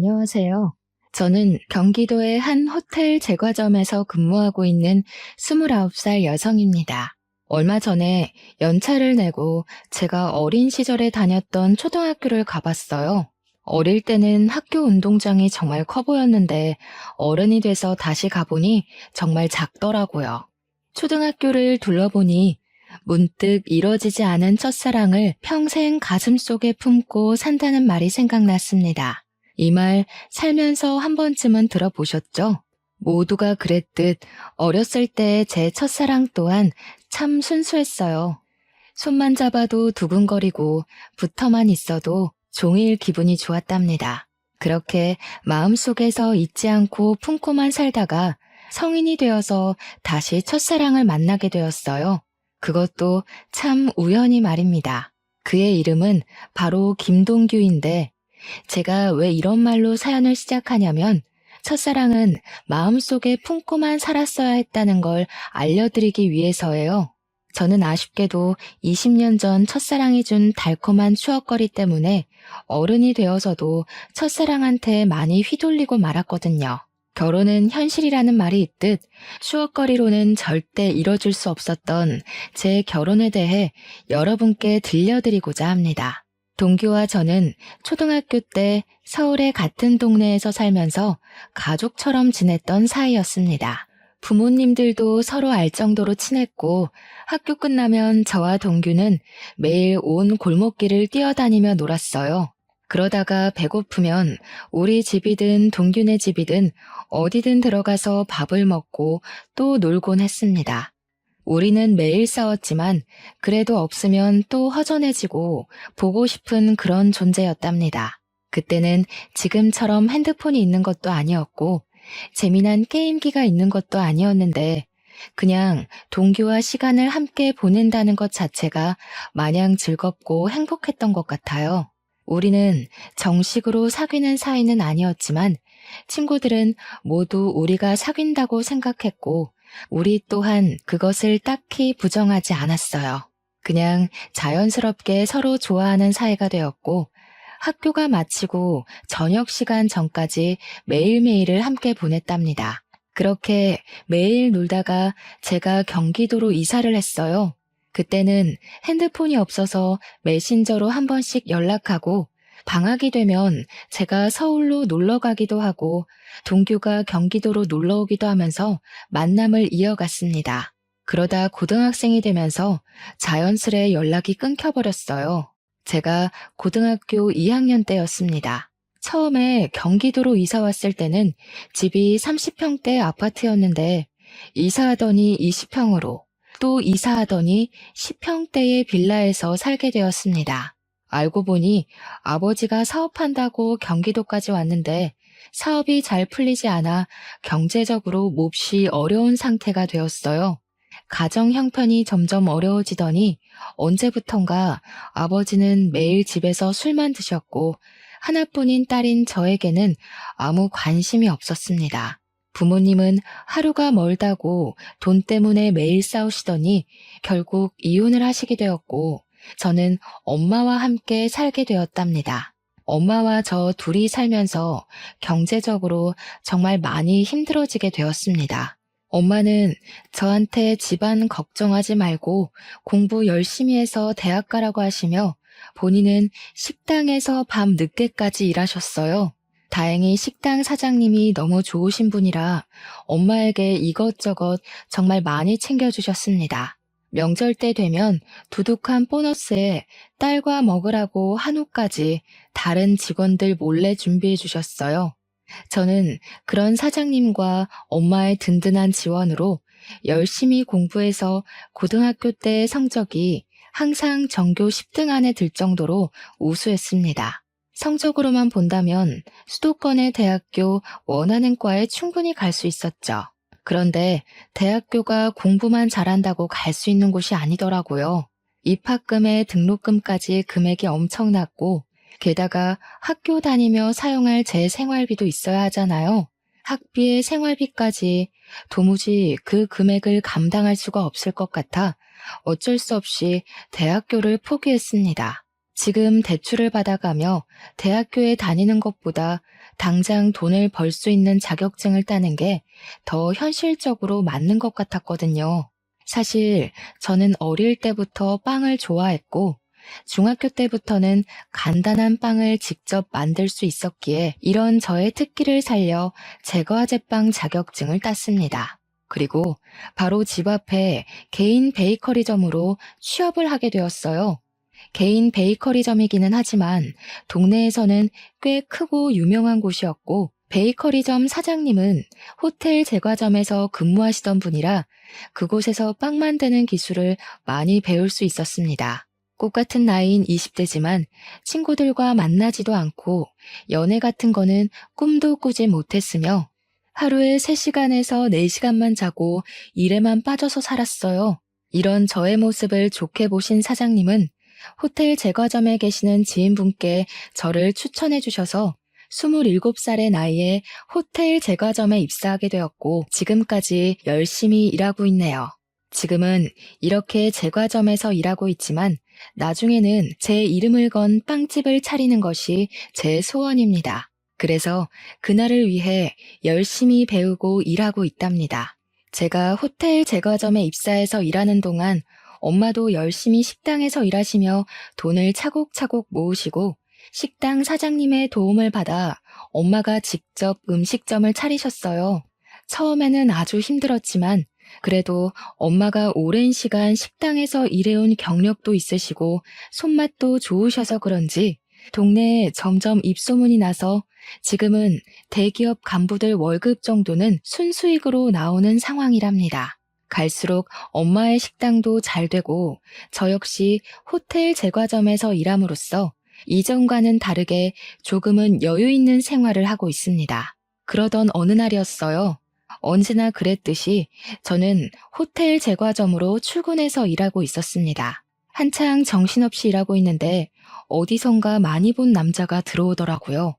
안녕하세요. 저는 경기도의 한 호텔 제과점에서 근무하고 있는 29살 여성입니다. 얼마 전에 연차를 내고 제가 어린 시절에 다녔던 초등학교를 가봤어요. 어릴 때는 학교 운동장이 정말 커 보였는데 어른이 돼서 다시 가보니 정말 작더라고요. 초등학교를 둘러보니 문득 이뤄지지 않은 첫사랑을 평생 가슴속에 품고 산다는 말이 생각났습니다. 이 말 살면서 한 번쯤은 들어보셨죠? 모두가 그랬듯 어렸을 때 제 첫사랑 또한 참 순수했어요. 손만 잡아도 두근거리고 붙어만 있어도 종일 기분이 좋았답니다. 그렇게 마음속에서 잊지 않고 품고만 살다가 성인이 되어서 다시 첫사랑을 만나게 되었어요. 그것도 참 우연히 말입니다. 그의 이름은 바로 김동규인데 제가 왜 이런 말로 사연을 시작하냐면 첫사랑은 마음속에 품고만 살았어야 했다는 걸 알려드리기 위해서예요. 저는 아쉽게도 20년 전 첫사랑이 준 달콤한 추억거리 때문에 어른이 되어서도 첫사랑한테 많이 휘둘리고 말았거든요. 결혼은 현실이라는 말이 있듯 추억거리로는 절대 이뤄줄 수 없었던 제 결혼에 대해 여러분께 들려드리고자 합니다. 동규와 저는 초등학교 때 서울의 같은 동네에서 살면서 가족처럼 지냈던 사이였습니다. 부모님들도 서로 알 정도로 친했고 학교 끝나면 저와 동규는 매일 온 골목길을 뛰어다니며 놀았어요. 그러다가 배고프면 우리 집이든 동규네 집이든 어디든 들어가서 밥을 먹고 또 놀곤 했습니다. 우리는 매일 싸웠지만 그래도 없으면 또 허전해지고 보고 싶은 그런 존재였답니다. 그때는 지금처럼 핸드폰이 있는 것도 아니었고 재미난 게임기가 있는 것도 아니었는데 그냥 동규와 시간을 함께 보낸다는 것 자체가 마냥 즐겁고 행복했던 것 같아요. 우리는 정식으로 사귀는 사이는 아니었지만 친구들은 모두 우리가 사귄다고 생각했고 우리 또한 그것을 딱히 부정하지 않았어요. 그냥 자연스럽게 서로 좋아하는 사이가 되었고 학교가 마치고 저녁 시간 전까지 매일매일을 함께 보냈답니다. 그렇게 매일 놀다가 제가 경기도로 이사를 했어요. 그때는 핸드폰이 없어서 메신저로 한 번씩 연락하고 방학이 되면 제가 서울로 놀러 가기도 하고 동규가 경기도로 놀러 오기도 하면서 만남을 이어갔습니다. 그러다 고등학생이 되면서 자연스레 연락이 끊겨버렸어요. 제가 고등학교 2학년 때였습니다. 처음에 경기도로 이사 왔을 때는 집이 30평대 아파트였는데 이사하더니 20평으로 또 이사하더니 10평대의 빌라에서 살게 되었습니다. 알고 보니 아버지가 사업한다고 경기도까지 왔는데 사업이 잘 풀리지 않아 경제적으로 몹시 어려운 상태가 되었어요. 가정 형편이 점점 어려워지더니 언제부턴가 아버지는 매일 집에서 술만 드셨고 하나뿐인 딸인 저에게는 아무 관심이 없었습니다. 부모님은 하루가 멀다고 돈 때문에 매일 싸우시더니 결국 이혼을 하시게 되었고 저는 엄마와 함께 살게 되었답니다. 엄마와 저 둘이 살면서 경제적으로 정말 많이 힘들어지게 되었습니다. 엄마는 저한테 집안 걱정하지 말고 공부 열심히 해서 대학 가라고 하시며 본인은 식당에서 밤 늦게까지 일하셨어요. 다행히 식당 사장님이 너무 좋으신 분이라 엄마에게 이것저것 정말 많이 챙겨주셨습니다. 명절 때 되면 두둑한 보너스에 딸과 먹으라고 한우까지 다른 직원들 몰래 준비해 주셨어요. 저는 그런 사장님과 엄마의 든든한 지원으로 열심히 공부해서 고등학교 때 성적이 항상 전교 10등 안에 들 정도로 우수했습니다. 성적으로만 본다면 수도권의 대학교 원하는 과에 충분히 갈 수 있었죠. 그런데 대학교가 공부만 잘한다고 갈 수 있는 곳이 아니더라고요. 입학금에 등록금까지 금액이 엄청났고 게다가 학교 다니며 사용할 제 생활비도 있어야 하잖아요. 학비에 생활비까지 도무지 그 금액을 감당할 수가 없을 것 같아 어쩔 수 없이 대학교를 포기했습니다. 지금 대출을 받아가며 대학교에 다니는 것보다 당장 돈을 벌 수 있는 자격증을 따는 게 더 현실적으로 맞는 것 같았거든요. 사실 저는 어릴 때부터 빵을 좋아했고 중학교 때부터는 간단한 빵을 직접 만들 수 있었기에 이런 저의 특기를 살려 제과제빵 자격증을 땄습니다. 그리고 바로 집 앞에 개인 베이커리점으로 취업을 하게 되었어요. 개인 베이커리점이기는 하지만 동네에서는 꽤 크고 유명한 곳이었고 베이커리점 사장님은 호텔 제과점에서 근무하시던 분이라 그곳에서 빵 만드는 기술을 많이 배울 수 있었습니다. 꽃같은 나이인 20대지만 친구들과 만나지도 않고 연애 같은 거는 꿈도 꾸지 못했으며 하루에 3시간에서 4시간만 자고 일에만 빠져서 살았어요. 이런 저의 모습을 좋게 보신 사장님은 호텔 제과점에 계시는 지인분께 저를 추천해 주셔서 27살의 나이에 호텔 제과점에 입사하게 되었고 지금까지 열심히 일하고 있네요. 지금은 이렇게 제과점에서 일하고 있지만 나중에는 제 이름을 건 빵집을 차리는 것이 제 소원입니다. 그래서 그날을 위해 열심히 배우고 일하고 있답니다. 제가 호텔 제과점에 입사해서 일하는 동안 엄마도 열심히 식당에서 일하시며 돈을 차곡차곡 모으시고 식당 사장님의 도움을 받아 엄마가 직접 음식점을 차리셨어요. 처음에는 아주 힘들었지만 그래도 엄마가 오랜 시간 식당에서 일해온 경력도 있으시고 손맛도 좋으셔서 그런지 동네에 점점 입소문이 나서 지금은 대기업 간부들 월급 정도는 순수익으로 나오는 상황이랍니다. 갈수록 엄마의 식당도 잘 되고 저 역시 호텔 제과점에서 일함으로써 이전과는 다르게 조금은 여유 있는 생활을 하고 있습니다. 그러던 어느 날이었어요. 언제나 그랬듯이 저는 호텔 제과점으로 출근해서 일하고 있었습니다. 한창 정신없이 일하고 있는데 어디선가 많이 본 남자가 들어오더라고요.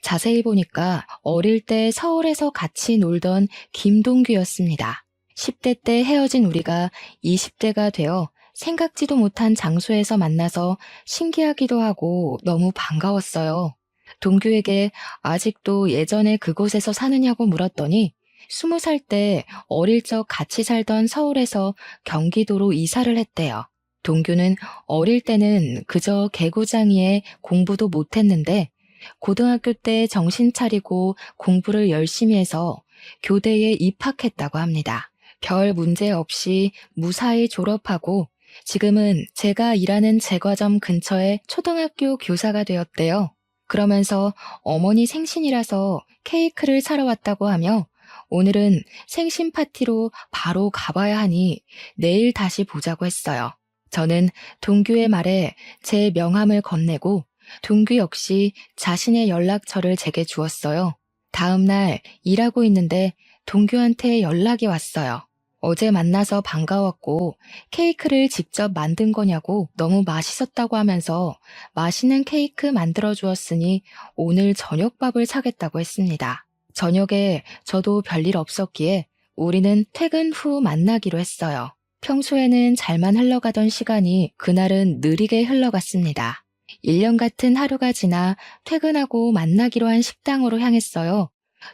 자세히 보니까 어릴 때 서울에서 같이 놀던 김동규였습니다. 10대 때 헤어진 우리가 20대가 되어 생각지도 못한 장소에서 만나서 신기하기도 하고 너무 반가웠어요. 동규에게 아직도 예전에 그곳에서 사느냐고 물었더니 20살 때 어릴 적 같이 살던 서울에서 경기도로 이사를 했대요. 동규는 어릴 때는 그저 개구장이에 공부도 못했는데 고등학교 때 정신 차리고 공부를 열심히 해서 교대에 입학했다고 합니다. 별 문제 없이 무사히 졸업하고 지금은 제가 일하는 제과점 근처에 초등학교 교사가 되었대요. 그러면서 어머니 생신이라서 케이크를 사러 왔다고 하며 오늘은 생신 파티로 바로 가봐야 하니 내일 다시 보자고 했어요. 저는 동규의 말에 제 명함을 건네고 동규 역시 자신의 연락처를 제게 주었어요. 다음 날 일하고 있는데 동규한테 연락이 왔어요. 어제 만나서 반가웠고 케이크를 직접 만든 거냐고 너무 맛있었다고 하면서 맛있는 케이크 만들어 주었으니 오늘 저녁밥을 사겠다고 했습니다. 저녁에 저도 별일 없었기에 우리는 퇴근 후 만나기로 했어요. 평소에는 잘만 흘러가던 시간이 그날은 느리게 흘러갔습니다. 1년 같은 하루가 지나 퇴근하고 만나기로 한 식당으로 향했어요.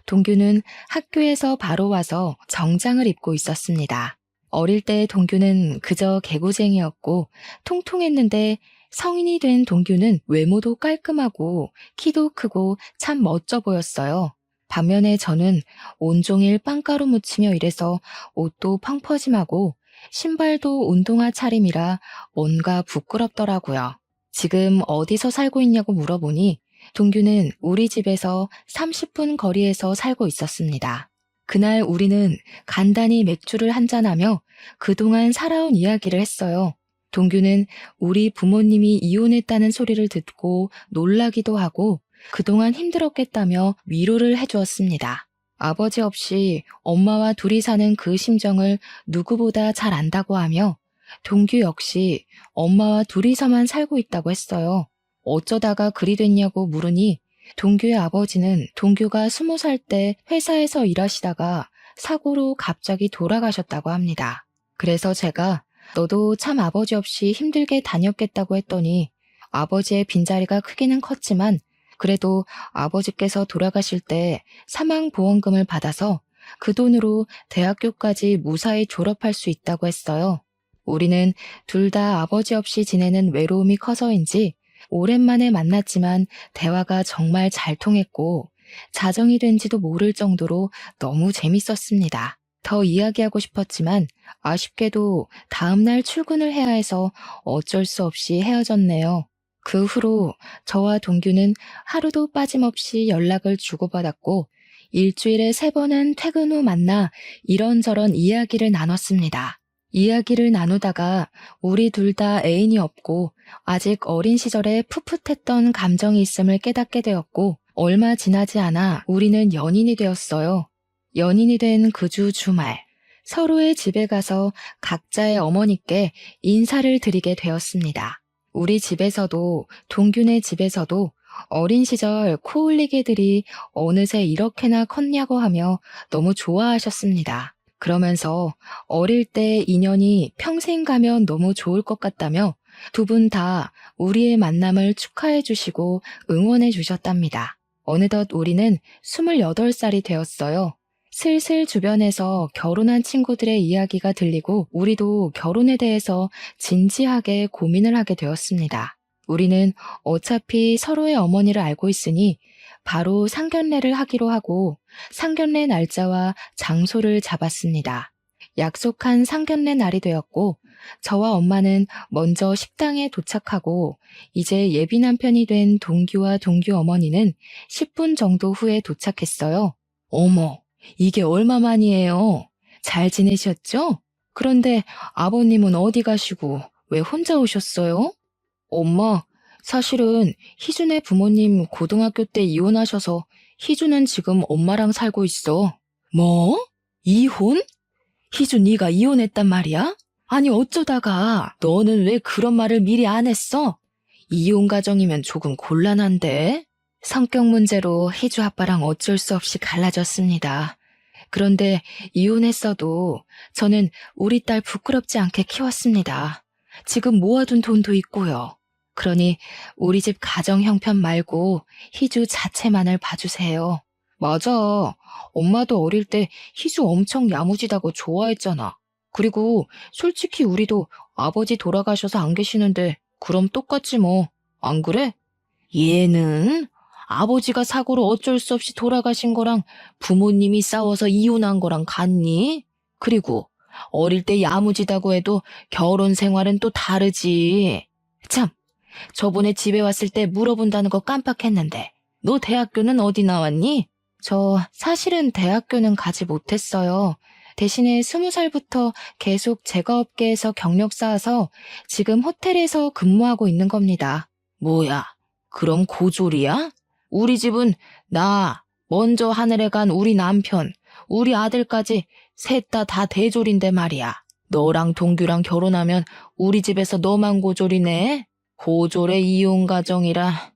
동규는 학교에서 바로 와서 정장을 입고 있었습니다. 어릴 때 동규는 그저 개구쟁이였고 통통했는데 성인이 된 동규는 외모도 깔끔하고 키도 크고 참 멋져 보였어요. 반면에 저는 온종일 빵가루 묻히며 일해서 옷도 펑퍼짐하고 신발도 운동화 차림이라 뭔가 부끄럽더라고요. 지금 어디서 살고 있냐고 물어보니 동규는 우리 집에서 30분 거리에서 살고 있었습니다. 그날 우리는 간단히 맥주를 한잔하며 그동안 살아온 이야기를 했어요. 동규는 우리 부모님이 이혼했다는 소리를 듣고 놀라기도 하고 그동안 힘들었겠다며 위로를 해주었습니다. 아버지 없이 엄마와 둘이 사는 그 심정을 누구보다 잘 안다고 하며 동규 역시 엄마와 둘이서만 살고 있다고 했어요. 어쩌다가 그리 됐냐고 물으니 동규의 아버지는 동규가 20살 때 회사에서 일하시다가 사고로 갑자기 돌아가셨다고 합니다. 그래서 제가 너도 참 아버지 없이 힘들게 다녔겠다고 했더니 아버지의 빈자리가 크기는 컸지만 그래도 아버지께서 돌아가실 때 사망보험금을 받아서 그 돈으로 대학교까지 무사히 졸업할 수 있다고 했어요. 우리는 둘 다 아버지 없이 지내는 외로움이 커서인지 오랜만에 만났지만 대화가 정말 잘 통했고 자정이 된지도 모를 정도로 너무 재밌었습니다. 더 이야기하고 싶었지만 아쉽게도 다음날 출근을 해야 해서 어쩔 수 없이 헤어졌네요. 그 후로 저와 동규는 하루도 빠짐없이 연락을 주고받았고 일주일에 3번은 퇴근 후 만나 이런저런 이야기를 나눴습니다. 이야기를 나누다가 우리 둘 다 애인이 없고 아직 어린 시절에 풋풋했던 감정이 있음을 깨닫게 되었고 얼마 지나지 않아 우리는 연인이 되었어요. 연인이 된 그 주 주말 서로의 집에 가서 각자의 어머니께 인사를 드리게 되었습니다. 우리 집에서도 동균의 집에서도 어린 시절 코올리개들이 어느새 이렇게나 컸냐고 하며 너무 좋아하셨습니다. 그러면서 어릴 때 인연이 평생 가면 너무 좋을 것 같다며 두 분 다 우리의 만남을 축하해 주시고 응원해 주셨답니다. 어느덧 우리는 28살이 되었어요. 슬슬 주변에서 결혼한 친구들의 이야기가 들리고 우리도 결혼에 대해서 진지하게 고민을 하게 되었습니다. 우리는 어차피 서로의 어머니를 알고 있으니 바로 상견례를 하기로 하고 상견례 날짜와 장소를 잡았습니다. 약속한 상견례 날이 되었고 저와 엄마는 먼저 식당에 도착하고 이제 예비 남편이 된 동규와 동규 어머니는 10분 정도 후에 도착했어요. 어머, 이게 얼마만이에요? 잘 지내셨죠? 그런데 아버님은 어디 가시고 왜 혼자 오셨어요? 엄마, 사실은 희준의 부모님 고등학교 때 이혼하셔서 희준은 지금 엄마랑 살고 있어. 뭐? 이혼? 희준 네가 이혼했단 말이야? 아니 어쩌다가 너는 왜 그런 말을 미리 안 했어? 이혼 가정이면 조금 곤란한데? 성격 문제로 희주 아빠랑 어쩔 수 없이 갈라졌습니다. 그런데 이혼했어도 저는 우리 딸 부끄럽지 않게 키웠습니다. 지금 모아둔 돈도 있고요. 그러니 우리 집 가정 형편 말고 희주 자체만을 봐주세요. 맞아. 엄마도 어릴 때 희주 엄청 야무지다고 좋아했잖아. 그리고 솔직히 우리도 아버지 돌아가셔서 안 계시는데 그럼 똑같지 뭐. 안 그래? 얘는 아버지가 사고로 어쩔 수 없이 돌아가신 거랑 부모님이 싸워서 이혼한 거랑 같니? 그리고 어릴 때 야무지다고 해도 결혼 생활은 또 다르지. 참, 저번에 집에 왔을 때 물어본다는 거 깜빡했는데 너 대학교는 어디 나왔니? 저 사실은 대학교는 가지 못했어요. 대신에 20살부터 계속 제과업계에서 경력 쌓아서 지금 호텔에서 근무하고 있는 겁니다. 뭐야, 그럼 고졸이야? 우리 집은 나, 먼저 하늘에 간 우리 남편, 우리 아들까지 셋 다 대졸인데 말이야. 너랑 동규랑 결혼하면 우리 집에서 너만 고졸이네? 고졸의 이혼 가정이라.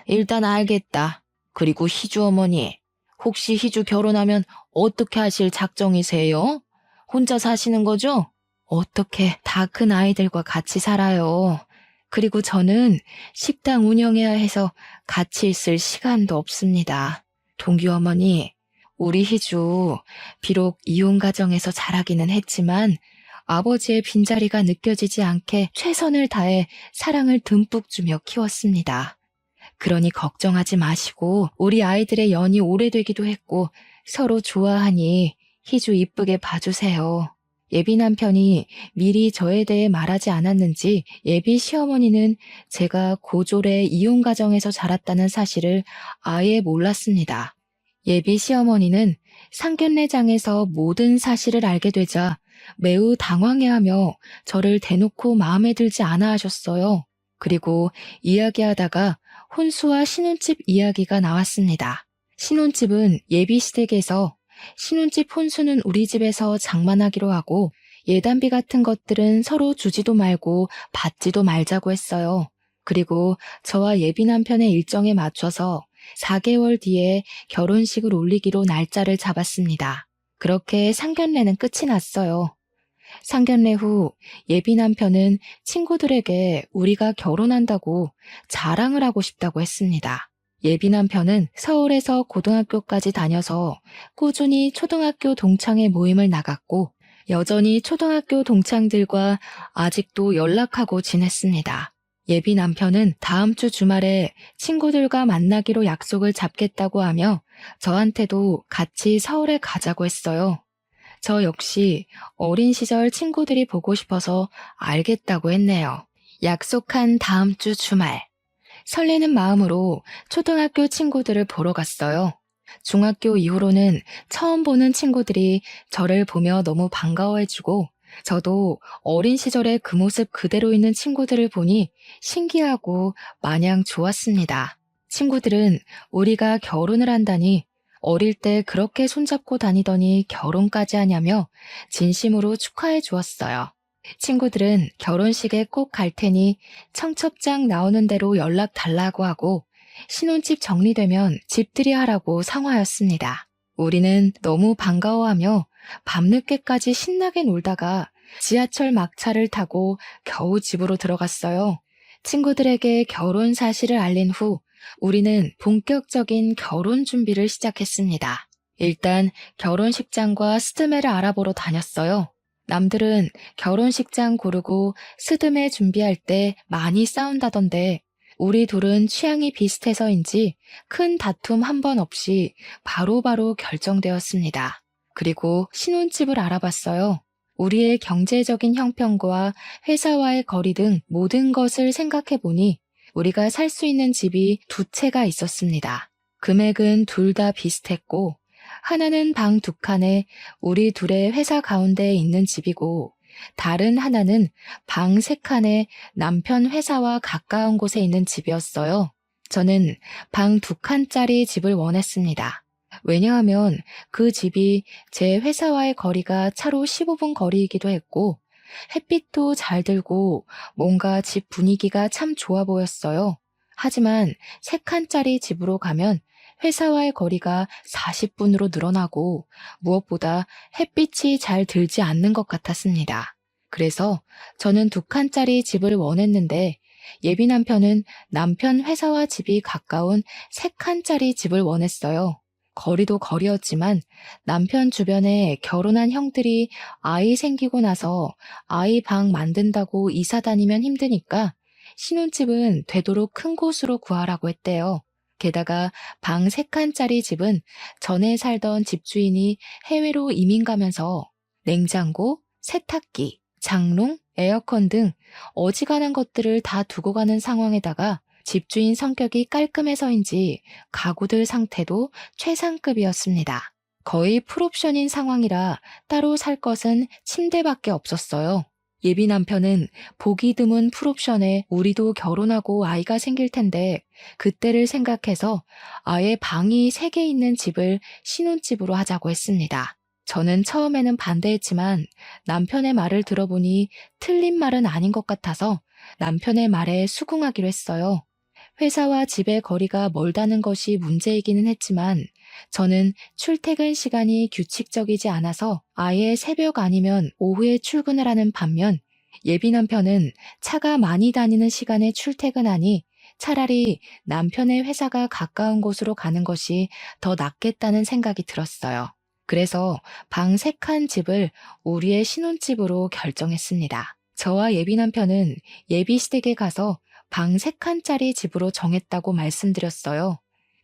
일단 알겠다. 그리고 희주 어머니, 혹시 희주 결혼하면 어떻게 하실 작정이세요? 혼자 사시는 거죠? 어떻게 다 큰 아이들과 같이 살아요. 그리고 저는 식당 운영해야 해서 같이 있을 시간도 없습니다. 동규 어머니, 우리 희주 비록 이혼 가정에서 자라기는 했지만 아버지의 빈자리가 느껴지지 않게 최선을 다해 사랑을 듬뿍 주며 키웠습니다. 그러니 걱정하지 마시고 우리 아이들의 연이 오래되기도 했고 서로 좋아하니 희주 이쁘게 봐주세요. 예비 남편이 미리 저에 대해 말하지 않았는지 예비 시어머니는 제가 고졸의 이혼 가정에서 자랐다는 사실을 아예 몰랐습니다. 예비 시어머니는 상견례장에서 모든 사실을 알게 되자 매우 당황해하며 저를 대놓고 마음에 들지 않아 하셨어요. 그리고 이야기하다가 혼수와 신혼집 이야기가 나왔습니다. 신혼집은 예비 시댁에서 신혼집 혼수는 우리 집에서 장만하기로 하고 예단비 같은 것들은 서로 주지도 말고 받지도 말자고 했어요. 그리고 저와 예비 남편의 일정에 맞춰서 4개월 뒤에 결혼식을 올리기로 날짜를 잡았습니다. 그렇게 상견례는 끝이 났어요. 상견례 후 예비 남편은 친구들에게 우리가 결혼한다고 자랑을 하고 싶다고 했습니다. 예비 남편은 서울에서 고등학교까지 다녀서 꾸준히 초등학교 동창회 모임을 나갔고 여전히 초등학교 동창들과 아직도 연락하고 지냈습니다. 예비 남편은 다음 주 주말에 친구들과 만나기로 약속을 잡겠다고 하며 저한테도 같이 서울에 가자고 했어요. 저 역시 어린 시절 친구들이 보고 싶어서 알겠다고 했네요. 약속한 다음 주 주말. 설레는 마음으로 초등학교 친구들을 보러 갔어요. 중학교 이후로는 처음 보는 친구들이 저를 보며 너무 반가워해주고 저도 어린 시절의 그 모습 그대로 있는 친구들을 보니 신기하고 마냥 좋았습니다. 친구들은 우리가 결혼을 한다니 어릴 때 그렇게 손잡고 다니더니 결혼까지 하냐며 진심으로 축하해 주었어요. 친구들은 결혼식에 꼭 갈 테니 청첩장 나오는 대로 연락 달라고 하고 신혼집 정리되면 집들이 하라고 상화였습니다. 우리는 너무 반가워하며 밤늦게까지 신나게 놀다가 지하철 막차를 타고 겨우 집으로 들어갔어요. 친구들에게 결혼 사실을 알린 후 우리는 본격적인 결혼 준비를 시작했습니다. 일단 결혼식장과 스드메를 알아보러 다녔어요. 남들은 결혼식장 고르고 스드메 준비할 때 많이 싸운다던데 우리 둘은 취향이 비슷해서인지 큰 다툼 한 번 없이 바로바로 결정되었습니다. 그리고 신혼집을 알아봤어요. 우리의 경제적인 형편과 회사와의 거리 등 모든 것을 생각해보니 우리가 살 수 있는 집이 두 채가 있었습니다. 금액은 둘 다 비슷했고 하나는 방 두 칸에 우리 둘의 회사 가운데에 있는 집이고 다른 하나는 방 세 칸에 남편 회사와 가까운 곳에 있는 집이었어요. 저는 방 두 칸짜리 집을 원했습니다. 왜냐하면 그 집이 제 회사와의 거리가 차로 15분 거리이기도 했고 햇빛도 잘 들고 뭔가 집 분위기가 참 좋아 보였어요. 하지만 세 칸짜리 집으로 가면 회사와의 거리가 40분으로 늘어나고 무엇보다 햇빛이 잘 들지 않는 것 같았습니다. 그래서 저는 두 칸짜리 집을 원했는데 예비 남편은 남편 회사와 집이 가까운 세 칸짜리 집을 원했어요. 거리도 거리였지만 남편 주변에 결혼한 형들이 아이 생기고 나서 아이 방 만든다고 이사 다니면 힘드니까 신혼집은 되도록 큰 곳으로 구하라고 했대요. 게다가 방 세 칸짜리 집은 전에 살던 집주인이 해외로 이민 가면서 냉장고, 세탁기, 장롱, 에어컨 등 어지간한 것들을 다 두고 가는 상황에다가 집주인 성격이 깔끔해서인지 가구들 상태도 최상급이었습니다. 거의 풀옵션인 상황이라 따로 살 것은 침대밖에 없었어요. 예비 남편은 보기 드문 풀옵션에 우리도 결혼하고 아이가 생길 텐데 그때를 생각해서 아예 방이 3개 있는 집을 신혼집으로 하자고 했습니다. 저는 처음에는 반대했지만 남편의 말을 들어보니 틀린 말은 아닌 것 같아서 남편의 말에 수긍하기로 했어요. 회사와 집의 거리가 멀다는 것이 문제이기는 했지만 저는 출퇴근 시간이 규칙적이지 않아서 아예 새벽 아니면 오후에 출근을 하는 반면 예비 남편은 차가 많이 다니는 시간에 출퇴근하니 차라리 남편의 회사가 가까운 곳으로 가는 것이 더 낫겠다는 생각이 들었어요. 그래서 방 3칸 집을 우리의 신혼집으로 결정했습니다. 저와 예비 남편은 예비 시댁에 가서 방 3칸짜리 집으로 정했다고 말씀드렸어요.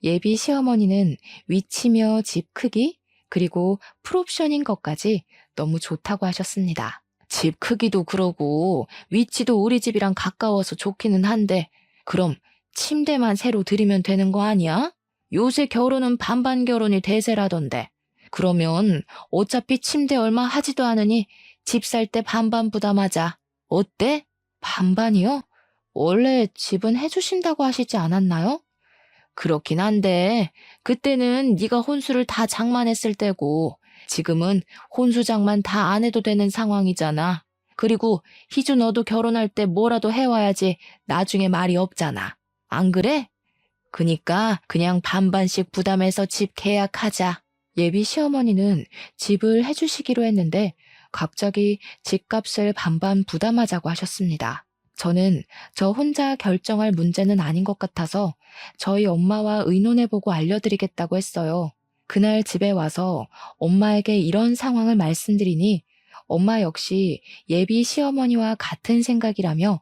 예비 시어머니는 위치며 집 크기, 그리고 풀옵션인 것까지 너무 좋다고 하셨습니다. 집 크기도 그러고 위치도 우리 집이랑 가까워서 좋기는 한데 그럼 침대만 새로 들이면 되는 거 아니야? 요새 결혼은 반반 결혼이 대세라던데. 그러면 어차피 침대 얼마 하지도 않으니 집 살 때 반반 부담하자. 어때? 반반이요? 원래 집은 해주신다고 하시지 않았나요? 그렇긴 한데 그때는 네가 혼수를 다 장만했을 때고 지금은 혼수 장만 다 안 해도 되는 상황이잖아. 그리고 희주 너도 결혼할 때 뭐라도 해와야지 나중에 말이 없잖아. 안 그래? 그니까 그냥 반반씩 부담해서 집 계약하자. 예비 시어머니는 집을 해주시기로 했는데 갑자기 집값을 반반 부담하자고 하셨습니다. 저는 저 혼자 결정할 문제는 아닌 것 같아서 저희 엄마와 의논해보고 알려드리겠다고 했어요. 그날 집에 와서 엄마에게 이런 상황을 말씀드리니 엄마 역시 예비 시어머니와 같은 생각이라며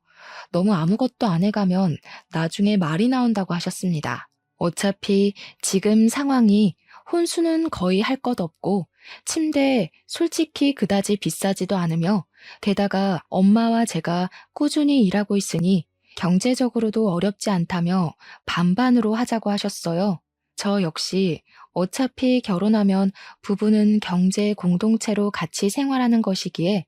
너무 아무것도 안 해가면 나중에 말이 나온다고 하셨습니다. 어차피 지금 상황이 혼수는 거의 할 것 없고 침대 솔직히 그다지 비싸지도 않으며 게다가 엄마와 제가 꾸준히 일하고 있으니 경제적으로도 어렵지 않다며 반반으로 하자고 하셨어요. 저 역시 어차피 결혼하면 부부는 경제 공동체로 같이 생활하는 것이기에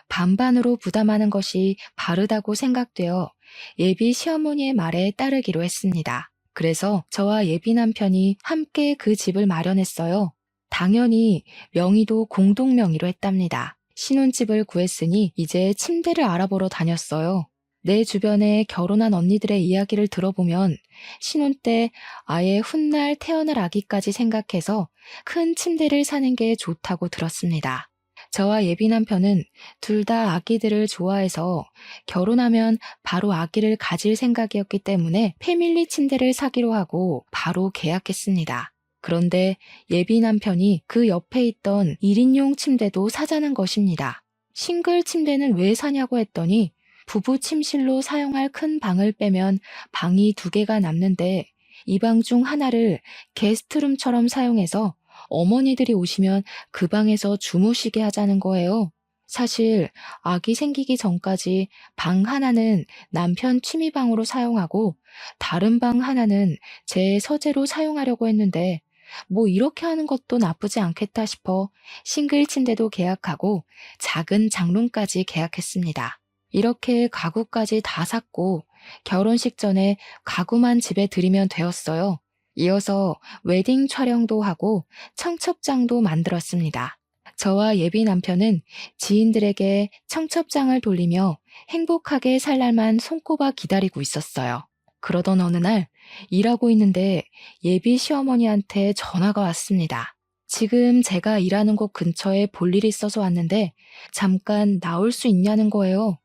반반으로 부담하는 것이 바르다고 생각되어 예비 시어머니의 말에 따르기로 했습니다. 그래서 저와 예비 남편이 함께 그 집을 마련했어요. 당연히 명의도 공동 명의로 했답니다. 신혼집을 구했으니 이제 침대를 알아보러 다녔어요. 내 주변에 결혼한 언니들의 이야기를 들어보면 신혼 때 아예 훗날 태어날 아기까지 생각해서 큰 침대를 사는 게 좋다고 들었습니다. 저와 예비 남편은 둘 다 아기들을 좋아해서 결혼하면 바로 아기를 가질 생각이었기 때문에 패밀리 침대를 사기로 하고 바로 계약했습니다. 그런데 예비 남편이 그 옆에 있던 1인용 침대도 사자는 것입니다. 싱글 침대는 왜 사냐고 했더니 부부 침실로 사용할 큰 방을 빼면 방이 2개가 남는데 이 방 중 하나를 게스트룸처럼 사용해서 어머니들이 오시면 그 방에서 주무시게 하자는 거예요. 사실 아기 생기기 전까지 방 하나는 남편 취미방으로 사용하고 다른 방 하나는 제 서재로 사용하려고 했는데 뭐 이렇게 하는 것도 나쁘지 않겠다 싶어 싱글 침대도 계약하고 작은 장롱까지 계약했습니다. 이렇게 가구까지 다 샀고 결혼식 전에 가구만 집에 들이면 되었어요. 이어서 웨딩 촬영도 하고 청첩장도 만들었습니다. 저와 예비 남편은 지인들에게 청첩장을 돌리며 행복하게 살 날만 손꼽아 기다리고 있었어요. 그러던 어느 날 일하고 있는데 예비 시어머니한테 전화가 왔습니다. 지금 제가 일하는 곳 근처에 볼 일이 있어서 왔는데 잠깐 나올 수 있냐는 거예요.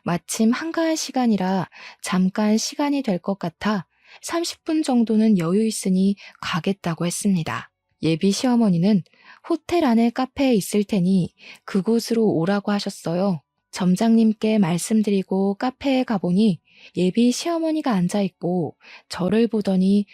마침 한가한 시간이라 잠깐 시간이 될 것 같아 30분 정도는 여유 있으니 가겠다고 했습니다. 예비 시어머니는 호텔 안에 카페에 있을 테니 그곳으로 오라고 하셨어요. 점장님께 말씀드리고 카페에 가보니 예비 시어머니가 앉아있고 저를 보더니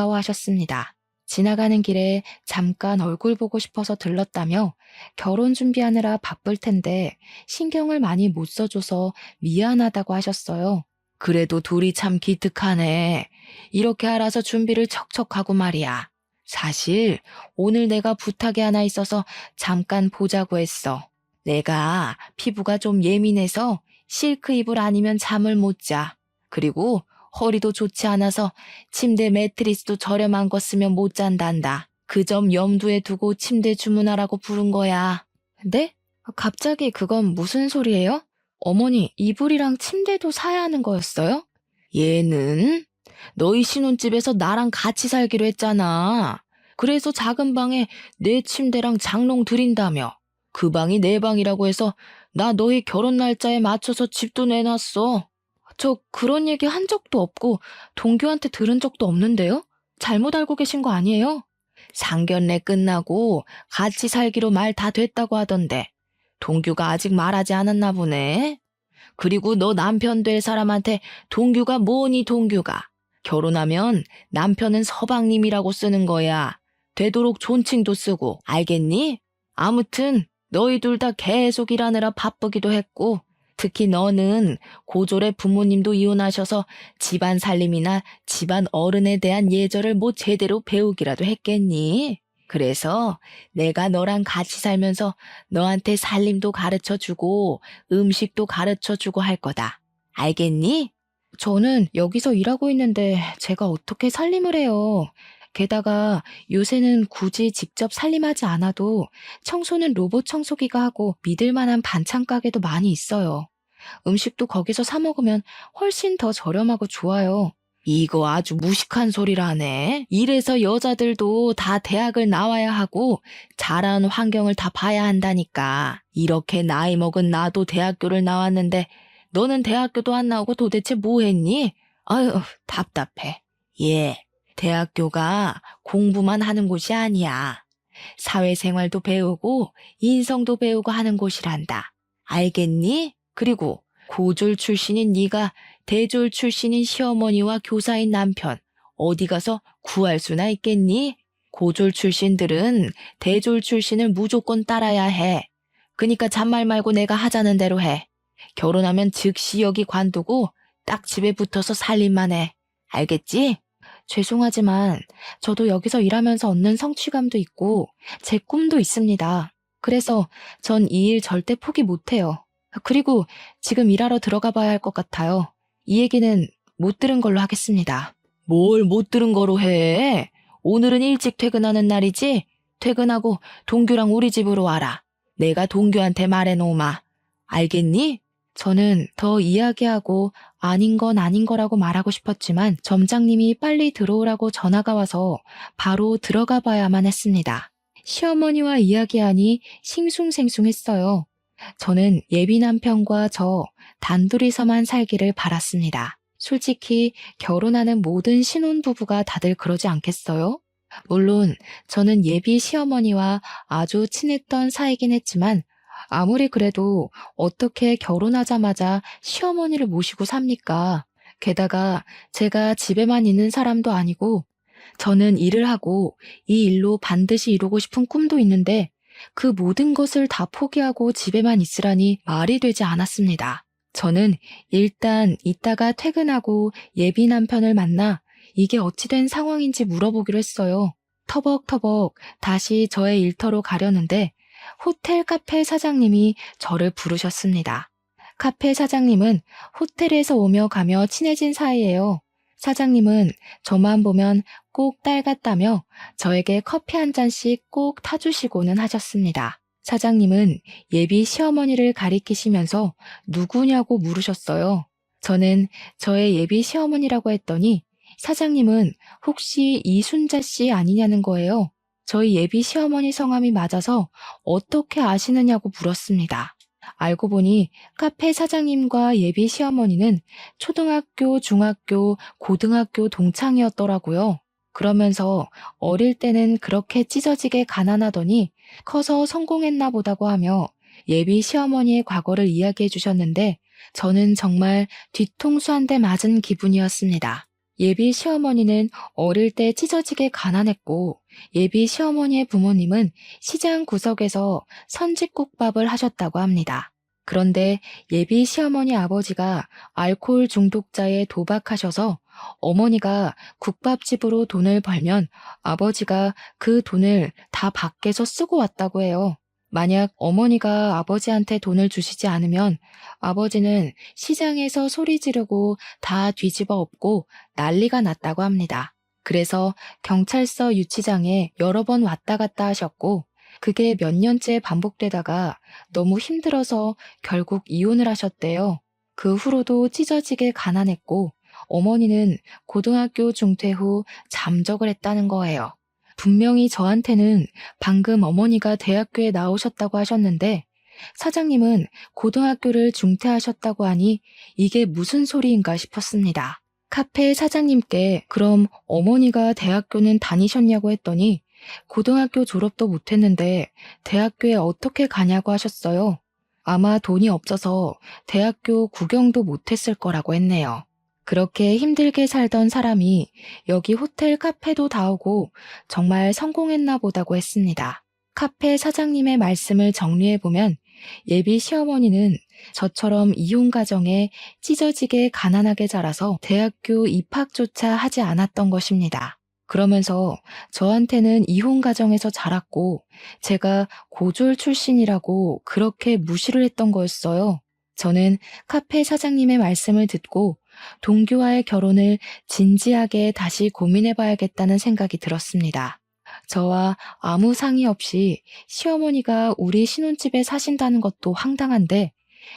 반가워하셨습니다. 지나가는 길에 잠깐 얼굴 보고 싶어서 들렀다며 결혼 준비하느라 바쁠 텐데 신경을 많이 못 써줘서 미안하다고 하셨어요. 그래도 둘이 참 기특하네. 이렇게 알아서 준비를 척척하고 말이야. 사실 오늘 내가 부탁이 하나 있어서 잠깐 보자고 했어. 내가 피부가 좀 예민해서 실크 이불 아니면 잠을 못 자. 그리고 허리도 좋지 않아서 침대 매트리스도 저렴한 거 쓰면 못 잔단다. 그 점 염두에 두고 침대 주문하라고 부른 거야. 네? 갑자기 그건 무슨 소리예요? 어머니, 이불이랑 침대도 사야 하는 거였어요? 얘는 너희 신혼집에서 나랑 같이 살기로 했잖아. 그래서 작은 방에 내 침대랑 장롱 드린다며. 그 방이 내 방이라고 해서 나 너희 결혼 날짜에 맞춰서 집도 내놨어. 저 그런 얘기 한 적도 없고 동규한테 들은 적도 없는데요? 잘못 알고 계신 거 아니에요? 상견례 끝나고 같이 살기로 말 다 됐다고 하던데 동규가 아직 말하지 않았나 보네. 그리고 너 남편 될 사람한테 동규가 뭐니 동규가. 결혼하면 남편은 서방님이라고 쓰는 거야. 되도록 존칭도 쓰고 알겠니? 아무튼 너희 둘 다 계속 일하느라 바쁘기도 했고 특히 너는 고졸의 부모님도 이혼하셔서 집안 살림이나 집안 어른에 대한 예절을 뭐 제대로 배우기라도 했겠니? 그래서 내가 너랑 같이 살면서 너한테 살림도 가르쳐주고 음식도 가르쳐주고 할 거다. 알겠니? 저는 여기서 일하고 있는데 제가 어떻게 살림을 해요. 게다가 요새는 굳이 직접 살림하지 않아도 청소는 로봇 청소기가 하고 믿을 만한 반찬 가게도 많이 있어요. 음식도 거기서 사 먹으면 훨씬 더 저렴하고 좋아요. 이거 아주 무식한 소리라네. 이래서 여자들도 다 대학을 나와야 하고 자라는 환경을 다 봐야 한다니까. 이렇게 나이 먹은 나도 대학교를 나왔는데 너는 대학교도 안 나오고 도대체 뭐 했니? 아유, 답답해. 예, 대학교가 공부만 하는 곳이 아니야. 사회생활도 배우고 인성도 배우고 하는 곳이란다. 알겠니? 그리고 고졸 출신인 네가 대졸 출신인 시어머니와 교사인 남편 어디 가서 구할 수나 있겠니? 고졸 출신들은 대졸 출신을 무조건 따라야 해. 그니까 잔말 말고 내가 하자는 대로 해. 결혼하면 즉시 여기 관두고 딱 집에 붙어서 살림만 해. 알겠지? 죄송하지만 저도 여기서 일하면서 얻는 성취감도 있고 제 꿈도 있습니다. 그래서 전 이 일 절대 포기 못해요. 그리고 지금 일하러 들어가 봐야 할 것 같아요. 이 얘기는 못 들은 걸로 하겠습니다. 뭘 못 들은 거로 해? 오늘은 일찍 퇴근하는 날이지? 퇴근하고 동규랑 우리 집으로 와라. 내가 동규한테 말해놓으마. 알겠니? 저는 더 이야기하고 아닌 건 아닌 거라고 말하고 싶었지만 점장님이 빨리 들어오라고 전화가 와서 바로 들어가 봐야만 했습니다. 시어머니와 이야기하니 싱숭생숭했어요. 저는 예비 남편과 저 단둘이서만 살기를 바랐습니다. 솔직히 결혼하는 모든 신혼부부가 다들 그러지 않겠어요? 물론 저는 예비 시어머니와 아주 친했던 사이긴 했지만 아무리 그래도 어떻게 결혼하자마자 시어머니를 모시고 삽니까? 게다가 제가 집에만 있는 사람도 아니고 저는 일을 하고 이 일로 반드시 이루고 싶은 꿈도 있는데 그 모든 것을 다 포기하고 집에만 있으라니 말이 되지 않았습니다. 저는 일단 이따가 퇴근하고 예비 남편을 만나 이게 어찌된 상황인지 물어보기로 했어요. 터벅터벅 다시 저의 일터로 가려는데 호텔 카페 사장님이 저를 부르셨습니다. 카페 사장님은 호텔에서 오며 가며 친해진 사이예요. 사장님은 저만 보면 꼭 딸 같다며 저에게 커피 한 잔씩 꼭 타주시고는 하셨습니다. 사장님은 예비 시어머니를 가리키시면서 누구냐고 물으셨어요. 저는 저의 예비 시어머니라고 했더니 사장님은 혹시 이순자 씨 아니냐는 거예요. 저희 예비 시어머니 성함이 맞아서 어떻게 아시느냐고 물었습니다. 알고 보니 카페 사장님과 예비 시어머니는 초등학교, 중학교, 고등학교 동창이었더라고요. 그러면서 어릴 때는 그렇게 찢어지게 가난하더니 커서 성공했나 보다고 하며 예비 시어머니의 과거를 이야기해 주셨는데 저는 정말 뒤통수 한 대 맞은 기분이었습니다. 예비 시어머니는 어릴 때 찢어지게 가난했고 예비 시어머니의 부모님은 시장 구석에서 선짓국밥을 하셨다고 합니다. 그런데 예비 시어머니 아버지가 알코올 중독자에 도박하셔서 어머니가 국밥집으로 돈을 벌면 아버지가 그 돈을 다 밖에서 쓰고 왔다고 해요. 만약 어머니가 아버지한테 돈을 주시지 않으면 아버지는 시장에서 소리 지르고 다 뒤집어 엎고 난리가 났다고 합니다. 그래서 경찰서 유치장에 여러 번 왔다 갔다 하셨고 그게 몇 년째 반복되다가 너무 힘들어서 결국 이혼을 하셨대요. 그 후로도 찢어지게 가난했고 어머니는 고등학교 중퇴 후 잠적을 했다는 거예요. 분명히 저한테는 방금 어머니가 대학교에 나오셨다고 하셨는데 사장님은 고등학교를 중퇴하셨다고 하니 이게 무슨 소리인가 싶었습니다. 카페 사장님께 그럼 어머니가 대학교는 다니셨냐고 했더니 고등학교 졸업도 못했는데 대학교에 어떻게 가냐고 하셨어요. 아마 돈이 없어서 대학교 구경도 못했을 거라고 했네요. 그렇게 힘들게 살던 사람이 여기 호텔 카페도 다오고 정말 성공했나 보다고 했습니다. 카페 사장님의 말씀을 정리해보면 예비 시어머니는 저처럼 이혼 가정에 찢어지게 가난하게 자라서 대학교 입학조차 하지 않았던 것입니다. 그러면서 저한테는 이혼 가정에서 자랐고 제가 고졸 출신이라고 그렇게 무시를 했던 거였어요. 저는 카페 사장님의 말씀을 듣고 동규와의 결혼을 진지하게 다시 고민해봐야겠다는 생각이 들었습니다. 저와 아무 상의 없이 시어머니가 우리 신혼집에 사신다는 것도 황당한데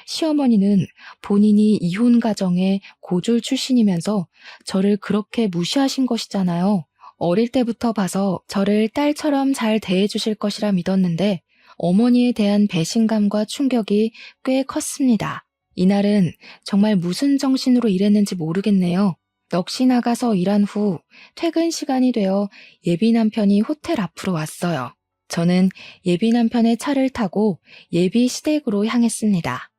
시어머니는 본인이 이혼 가정의 고졸 출신이면서 저를 그렇게 무시하신 것이잖아요. 어릴 때부터 봐서 저를 딸처럼 잘 대해주실 것이라 믿었는데 어머니에 대한 배신감과 충격이 꽤 컸습니다. 이날은 정말 무슨 정신으로 일했는지 모르겠네요. 넋이 나가서 일한 후 퇴근 시간이 되어 예비 남편이 호텔 앞으로 왔어요. 저는 예비 남편의 차를 타고 예비 시댁으로 향했습니다.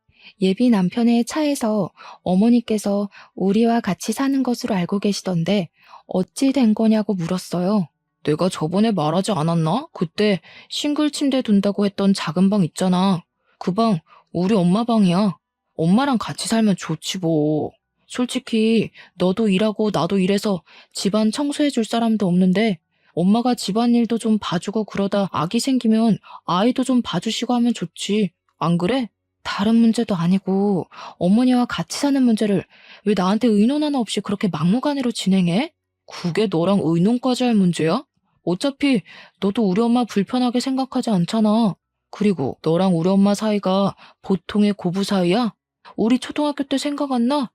예비 남편의 차에서 어머니께서 우리와 같이 사는 것으로 알고 계시던데 어찌 된 거냐고 물었어요. 내가 저번에 말하지 않았나? 그때 싱글 침대 둔다고 했던 작은 방 있잖아. 그 방 우리 엄마 방이야. 엄마랑 같이 살면 좋지 뭐. 솔직히 너도 일하고 나도 일해서 집안 청소해 줄 사람도 없는데 엄마가 집안일도 좀 봐주고 그러다 아기 생기면 아이도 좀 봐주시고 하면 좋지. 안 그래? 다른 문제도 아니고 어머니와 같이 사는 문제를 왜 나한테 의논 하나 없이 그렇게 막무가내로 진행해? 그게 너랑 의논까지 할 문제야? 어차피 너도 우리 엄마 불편하게 생각하지 않잖아. 그리고 너랑 우리 엄마 사이가 보통의 고부 사이야? 우리 초등학교 때 생각 안 나?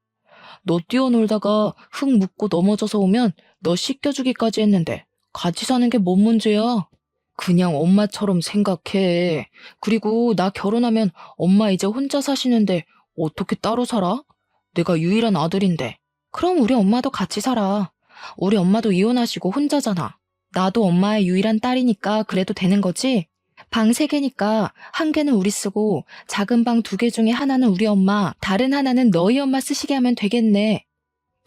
너 뛰어놀다가 흙 묻고 넘어져서 오면 너 씻겨주기까지 했는데 같이 사는 게 뭔 문제야? 그냥 엄마처럼 생각해. 그리고 나 결혼하면 엄마 이제 혼자 사시는데 어떻게 따로 살아? 내가 유일한 아들인데. 그럼 우리 엄마도 같이 살아. 우리 엄마도 이혼하시고 혼자잖아. 나도 엄마의 유일한 딸이니까 그래도 되는 거지? 방 3개니까 한 개는 우리 쓰고 작은 방 2개 중에 하나는 우리 엄마, 다른 하나는 너희 엄마 쓰시게 하면 되겠네.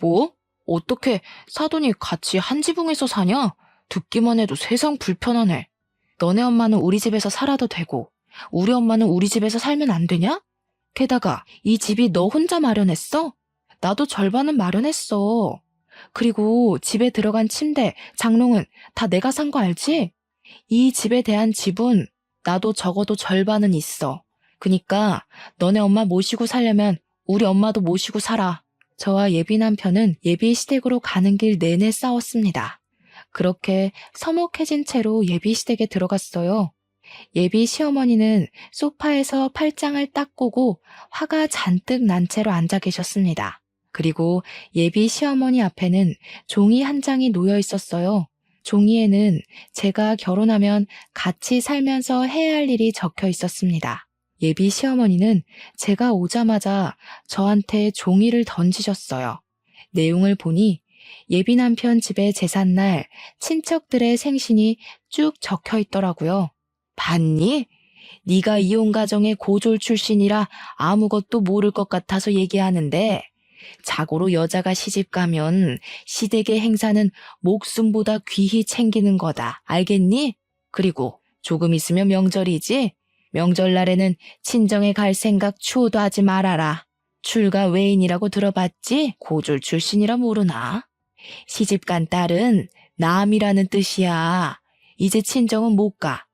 뭐? 어떻게 사돈이 같이 한 지붕에서 사냐? 듣기만 해도 세상 불편하네. 너네 엄마는 우리 집에서 살아도 되고 우리 엄마는 우리 집에서 살면 안 되냐? 게다가 이 집이 너 혼자 마련했어? 나도 절반은 마련했어. 그리고 집에 들어간 침대, 장롱은 다 내가 산 거 알지? 이 집에 대한 지분 나도 적어도 절반은 있어. 그니까 너네 엄마 모시고 살려면 우리 엄마도 모시고 살아. 저와 예비 남편은 예비 시댁으로 가는 길 내내 싸웠습니다. 그렇게 서먹해진 채로 예비 시댁에 들어갔어요. 예비 시어머니는 소파에서 팔짱을 딱 꼬고 화가 잔뜩 난 채로 앉아 계셨습니다. 그리고 예비 시어머니 앞에는 종이 한 장이 놓여 있었어요. 종이에는 제가 결혼하면 같이 살면서 해야 할 일이 적혀 있었습니다. 예비 시어머니는 제가 오자마자 저한테 종이를 던지셨어요. 내용을 보니 예비 남편 집의 제삿날 친척들의 생신이 쭉 적혀 있더라고요. 봤니? 네가 이혼 가정의 고졸 출신이라 아무것도 모를 것 같아서 얘기하는데 자고로 여자가 시집 가면 시댁의 행사는 목숨보다 귀히 챙기는 거다. 알겠니? 그리고 조금 있으면 명절이지? 명절날에는 친정에 갈 생각 추호도 하지 말아라. 출가 외인이라고 들어봤지? 고졸 출신이라 모르나? 시집간 딸은 남이라는 뜻이야. 이제 친정은 못 가.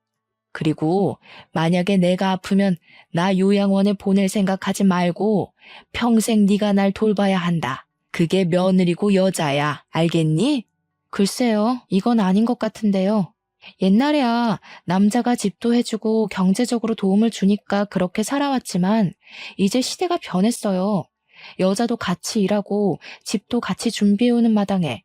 그리고 만약에 내가 아프면 나 요양원에 보낼 생각하지 말고 평생 네가 날 돌봐야 한다. 그게 며느리고 여자야. 알겠니? 글쎄요, 이건 아닌 것 같은데요. 옛날에야 남자가 집도 해주고 경제적으로 도움을 주니까 그렇게 살아왔지만 이제 시대가 변했어요. 여자도 같이 일하고 집도 같이 준비해오는 마당에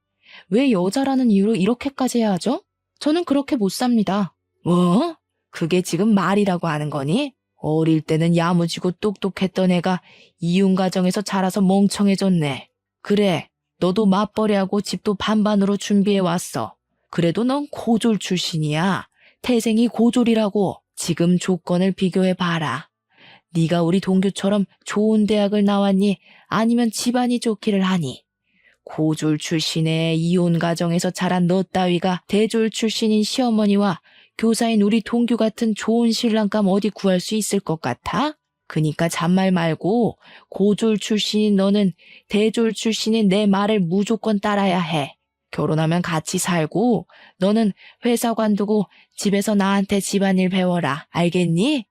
왜 여자라는 이유로 이렇게까지 해야 하죠? 저는 그렇게 못 삽니다. 뭐? 그게 지금 말이라고 하는 거니? 어릴 때는 야무지고 똑똑했던 애가 이혼 가정에서 자라서 멍청해졌네. 그래, 너도 맞벌이하고 집도 반반으로 준비해왔어. 그래도 넌 고졸 출신이야. 태생이 고졸이라고. 지금 조건을 비교해봐라. 네가 우리 동규처럼 좋은 대학을 나왔니? 아니면 집안이 좋기를 하니? 고졸 출신의 이혼 가정에서 자란 너 따위가 대졸 출신인 시어머니와 교사인 우리 동규 같은 좋은 신랑감 어디 구할 수 있을 것 같아? 그니까 잔말 말고 고졸 출신인 너는 대졸 출신인 내 말을 무조건 따라야 해. 결혼하면 같이 살고 너는 회사 관두고 집에서 나한테 집안일 배워라. 알겠니?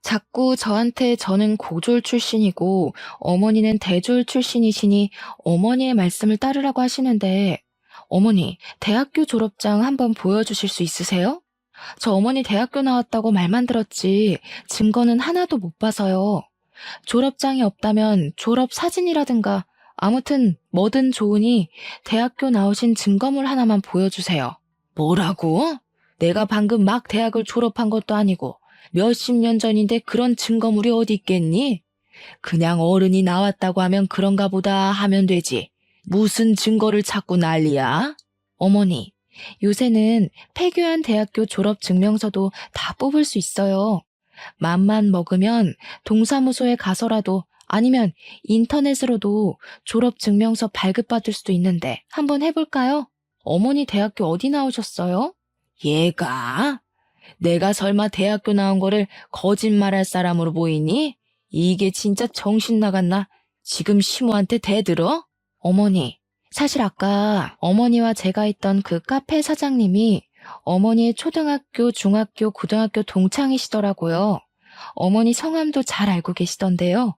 자꾸 저한테 저는 고졸 출신이고 어머니는 대졸 출신이시니 어머니의 말씀을 따르라고 하시는데 어머니, 대학교 졸업장 한번 보여주실 수 있으세요? 저 어머니 대학교 나왔다고 말만 들었지 증거는 하나도 못 봐서요. 졸업장이 없다면 졸업 사진이라든가 아무튼 뭐든 좋으니 대학교 나오신 증거물 하나만 보여주세요. 뭐라고? 내가 방금 막 대학을 졸업한 것도 아니고 몇십 년 전인데 그런 증거물이 어디 있겠니? 그냥 어른이 나왔다고 하면 그런가 보다 하면 되지. 무슨 증거를 찾고 난리야? 어머니, 요새는 폐교한 대학교 졸업 증명서도 다 뽑을 수 있어요. 맘만 먹으면 동사무소에 가서라도 아니면 인터넷으로도 졸업 증명서 발급받을 수도 있는데 한번 해볼까요? 어머니 대학교 어디 나오셨어요? 얘가? 내가 설마 대학교 나온 거를 거짓말할 사람으로 보이니? 이게 진짜 정신 나갔나? 지금 시모한테 대들어? 어머니, 사실 아까 어머니와 제가 있던 그 카페 사장님이 어머니의 초등학교, 중학교, 고등학교 동창이시더라고요. 어머니 성함도 잘 알고 계시던데요.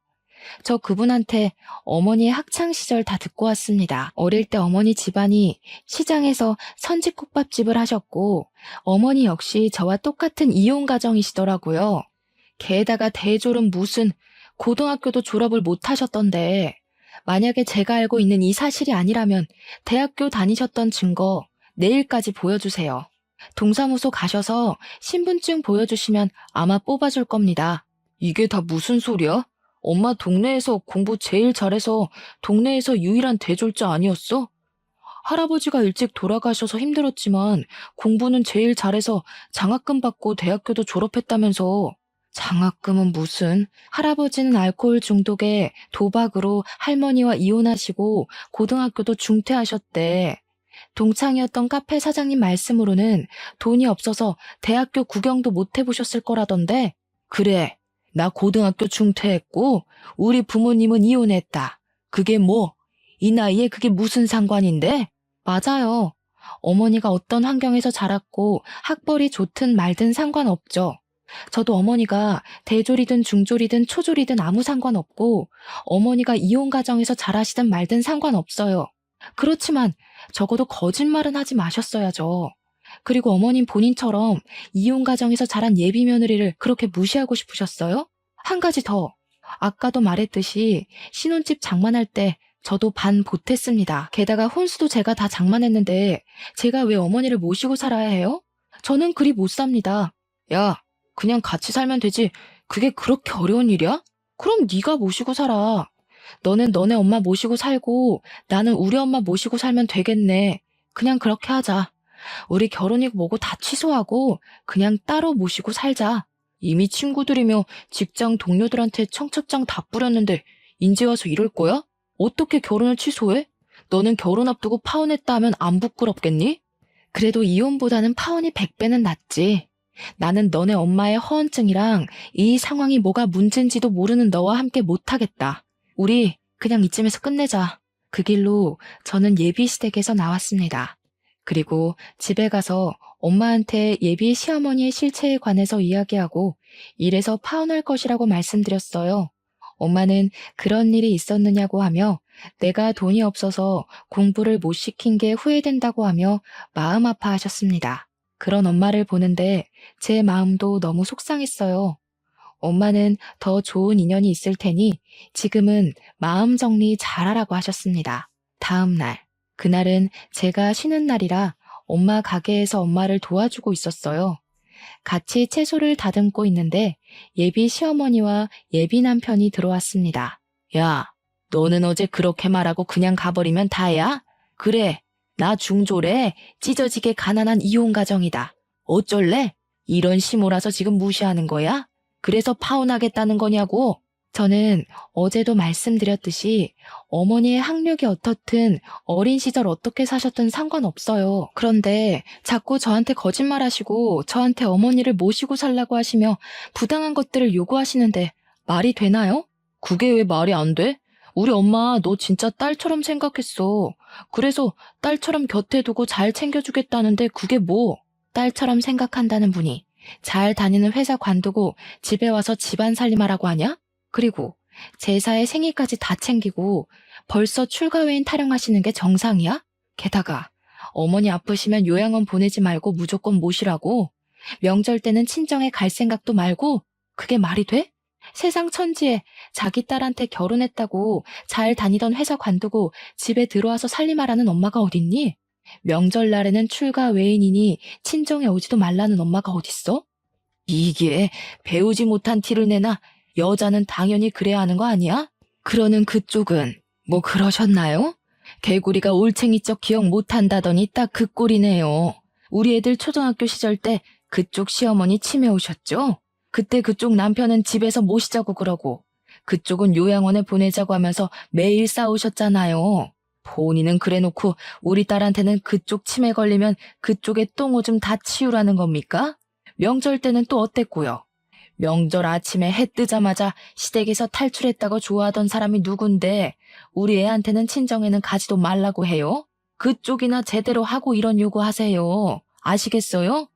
저 그분한테 어머니의 학창시절 다 듣고 왔습니다. 어릴 때 어머니 집안이 시장에서 선지국밥집을 하셨고 어머니 역시 저와 똑같은 이혼가정이시더라고요. 게다가 대졸은 무슨 고등학교도 졸업을 못 하셨던데 만약에 제가 알고 있는 이 사실이 아니라면 대학교 다니셨던 증거 내일까지 보여주세요. 동사무소 가셔서 신분증 보여주시면 아마 뽑아줄 겁니다. 이게 다 무슨 소리야? 엄마 동네에서 공부 제일 잘해서 동네에서 유일한 대졸자 아니었어? 할아버지가 일찍 돌아가셔서 힘들었지만 공부는 제일 잘해서 장학금 받고 대학교도 졸업했다면서. 장학금은 무슨? 할아버지는 알코올 중독에 도박으로 할머니와 이혼하시고 고등학교도 중퇴하셨대. 동창이었던 카페 사장님 말씀으로는 돈이 없어서 대학교 구경도 못 해보셨을 거라던데. 그래, 나 고등학교 중퇴했고 우리 부모님은 이혼했다. 그게 뭐? 이 나이에 그게 무슨 상관인데? 맞아요. 어머니가 어떤 환경에서 자랐고 학벌이 좋든 말든 상관없죠. 저도 어머니가 대졸이든 중졸이든 초졸이든 아무 상관없고 어머니가 이혼 가정에서 자라시든 말든 상관없어요. 그렇지만 적어도 거짓말은 하지 마셨어야죠. 그리고 어머님 본인처럼 이혼 가정에서 자란 예비 며느리를 그렇게 무시하고 싶으셨어요? 한 가지 더. 아까도 말했듯이 신혼집 장만할 때 저도 반 보탰습니다. 게다가 혼수도 제가 다 장만했는데 제가 왜 어머니를 모시고 살아야 해요? 저는 그리 못 삽니다. 야, 그냥 같이 살면 되지. 그게 그렇게 어려운 일이야? 그럼 네가 모시고 살아. 너는 너네 엄마 모시고 살고 나는 우리 엄마 모시고 살면 되겠네. 그냥 그렇게 하자. 우리 결혼이고 뭐고 다 취소하고 그냥 따로 모시고 살자. 이미 친구들이며 직장 동료들한테 청첩장 다 뿌렸는데 인제 와서 이럴 거야? 어떻게 결혼을 취소해? 너는 결혼 앞두고 파혼했다 하면 안 부끄럽겠니? 그래도 이혼보다는 파혼이 100배는 낫지. 나는 너네 엄마의 허언증이랑 이 상황이 뭐가 문제인지도 모르는 너와 함께 못하겠다. 우리 그냥 이쯤에서 끝내자. 그 길로 저는 예비시댁에서 나왔습니다. 그리고 집에 가서 엄마한테 예비 시어머니의 실체에 관해서 이야기하고 이래서 파혼할 것이라고 말씀드렸어요. 엄마는 그런 일이 있었느냐고 하며 내가 돈이 없어서 공부를 못 시킨 게 후회된다고 하며 마음 아파하셨습니다. 그런 엄마를 보는데 제 마음도 너무 속상했어요. 엄마는 더 좋은 인연이 있을 테니 지금은 마음 정리 잘하라고 하셨습니다. 다음 날, 그날은 제가 쉬는 날이라 엄마 가게에서 엄마를 도와주고 있었어요. 같이 채소를 다듬고 있는데 예비 시어머니와 예비 남편이 들어왔습니다. 야, 너는 어제 그렇게 말하고 그냥 가버리면 다야? 그래, 나 중졸에 찢어지게 가난한 이혼 가정이다. 어쩔래? 이런 시모라서 지금 무시하는 거야? 그래서 파혼하겠다는 거냐고? 저는 어제도 말씀드렸듯이 어머니의 학력이 어떻든 어린 시절 어떻게 사셨든 상관없어요. 그런데 자꾸 저한테 거짓말하시고 저한테 어머니를 모시고 살라고 하시며 부당한 것들을 요구하시는데 말이 되나요? 그게 왜 말이 안 돼? 우리 엄마 너 진짜 딸처럼 생각했어. 그래서 딸처럼 곁에 두고 잘 챙겨주겠다는데 그게 뭐? 딸처럼 생각한다는 분이 잘 다니는 회사 관두고 집에 와서 집안 살림하라고 하냐? 그리고 제사에 생일까지 다 챙기고 벌써 출가회인 타령하시는 게 정상이야? 게다가 어머니 아프시면 요양원 보내지 말고 무조건 모시라고? 명절 때는 친정에 갈 생각도 말고? 그게 말이 돼? 세상 천지에 자기 딸한테 결혼했다고 잘 다니던 회사 관두고 집에 들어와서 살림하라는 엄마가 어딨니? 명절날에는 출가 외인이니 친정에 오지도 말라는 엄마가 어딨어? 이게 배우지 못한 티를 내나 여자는 당연히 그래야 하는 거 아니야? 그러는 그쪽은 뭐 그러셨나요? 개구리가 올챙이적 기억 못한다더니 딱 그 꼴이네요. 우리 애들 초등학교 시절 때 그쪽 시어머니 치매 오셨죠? 그때 그쪽 남편은 집에서 모시자고 그러고 그쪽은 요양원에 보내자고 하면서 매일 싸우셨잖아요. 본인은 그래놓고 우리 딸한테는 그쪽 치매 걸리면 그쪽에 똥오줌 다 치우라는 겁니까? 명절 때는 또 어땠고요? 명절 아침에 해 뜨자마자 시댁에서 탈출했다고 좋아하던 사람이 누군데 우리 애한테는 친정에는 가지도 말라고 해요? 그쪽이나 제대로 하고 이런 요구하세요. 아시겠어요?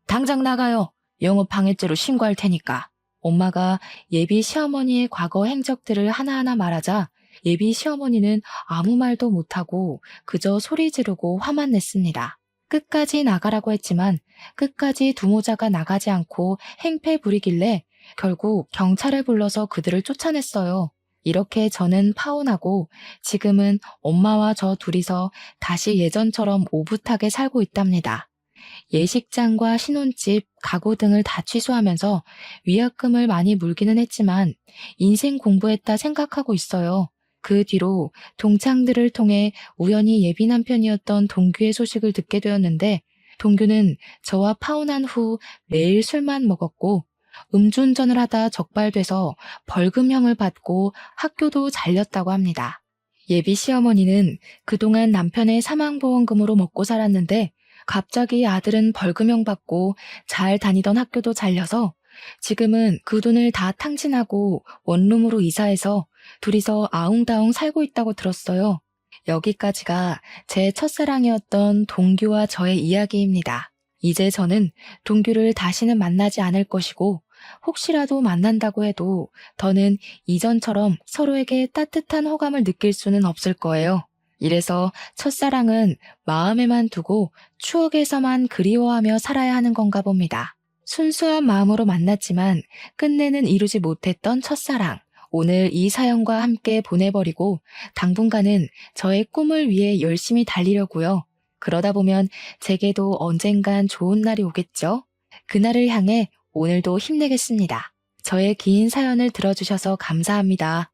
당장 나가요. 영업방해죄로 신고할 테니까. 엄마가 예비 시어머니의 과거 행적들을 하나하나 말하자 예비 시어머니는 아무 말도 못하고 그저 소리 지르고 화만 냈습니다. 끝까지 나가라고 했지만 끝까지 두모자가 나가지 않고 행패 부리길래 결국 경찰을 불러서 그들을 쫓아냈어요. 이렇게 저는 파혼하고 지금은 엄마와 저 둘이서 다시 예전처럼 오붓하게 살고 있답니다. 예식장과 신혼집, 가구 등을 다 취소하면서 위약금을 많이 물기는 했지만 인생 공부했다 생각하고 있어요. 그 뒤로 동창들을 통해 우연히 예비 남편이었던 동규의 소식을 듣게 되었는데 동규는 저와 파혼한 후 매일 술만 먹었고 음주운전을 하다 적발돼서 벌금형을 받고 학교도 잘렸다고 합니다. 예비 시어머니는 그동안 남편의 사망보험금으로 먹고 살았는데 갑자기 아들은 벌금형 받고 잘 다니던 학교도 잘려서 지금은 그 돈을 다 탕진하고 원룸으로 이사해서 둘이서 아웅다웅 살고 있다고 들었어요. 여기까지가 제 첫사랑이었던 동규와 저의 이야기입니다. 이제 저는 동규를 다시는 만나지 않을 것이고 혹시라도 만난다고 해도 더는 이전처럼 서로에게 따뜻한 호감을 느낄 수는 없을 거예요. 이래서 첫사랑은 마음에만 두고 추억에서만 그리워하며 살아야 하는 건가 봅니다. 순수한 마음으로 만났지만 끝내는 이루지 못했던 첫사랑. 오늘 이 사연과 함께 보내버리고 당분간은 저의 꿈을 위해 열심히 달리려고요. 그러다 보면 제게도 언젠간 좋은 날이 오겠죠? 그날을 향해 오늘도 힘내겠습니다. 저의 긴 사연을 들어주셔서 감사합니다.